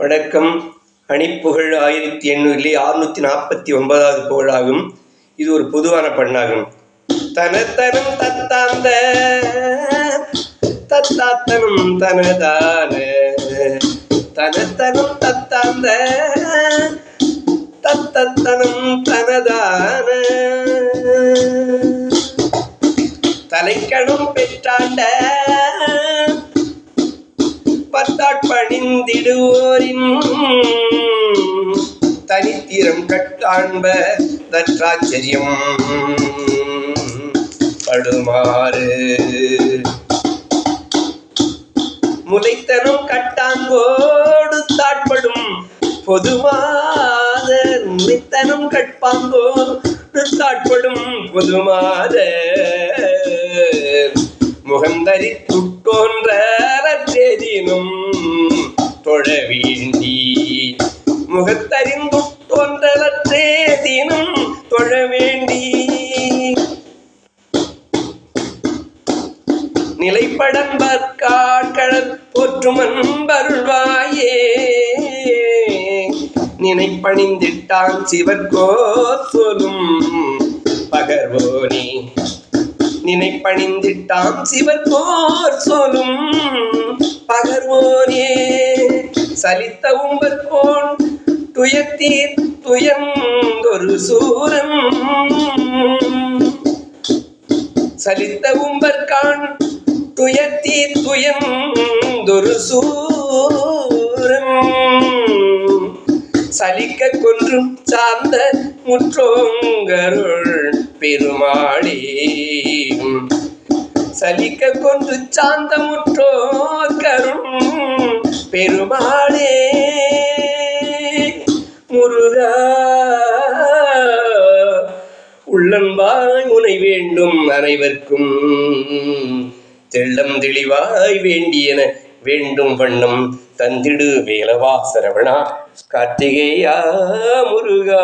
வணக்கம். அணிப்புகழ் 1849வது புகழாகும். இது ஒரு பொதுவான பண்ணாகும். தனத்தனம் தத்தாந்த தத்தாத்தனம் தனதான தனத்தனம் தத்தாந்த தத்தத்தனம் தனதான தலைக்கணம் பெற்றாண்ட பணிந்திடுவோரின் தனித்திரம் கட்டாண்ப தற்றாச்சரியம் படுமாறு முளைத்தனம் கட்டாங்கோடு தாட்படும் பொதுமாத முளைத்தனம் கட்பாங்கோடு தாட்படும் பொதுமாத முகந்தரி துட்டோன்றேதினும் தொழ வேண்டி முகத்தறிந்துட்டோன்றேதினும் தொழ வேண்டி நிலைப்படம்பற்காட்கடற் போற்றுமன்பருள்வாயே நினைப்பணிந்திட்டான் சிவர்கோ சொல்லும் பகர்வோனே நினைப்பணிந்திட்டான் சிவர்கோர் சொல்லும் பகர்வோனே சலித்த உம்பர்கோன் துயத்தீர் துயங்கொரு சூரன் சலித்த உம்பர்கான் துயத்தீர் துயந்தொரு சூரன் சலிக்க கொன்றும் சார்ந்த முற்றோங்கருள் பெருமாளே சலிக்க கொன்று சார்ந்த முற்றோங்கருள் பெருமாளே முருகா உள்ளன்பாய் உனை வேண்டும் அனைவர்க்கும் தெள்ளம் தெளிவாய் வேண்டியன வேண்டும் வண்ணம் தந்திடு வேலவா சரவணா கார்த்திகேயா முருகா.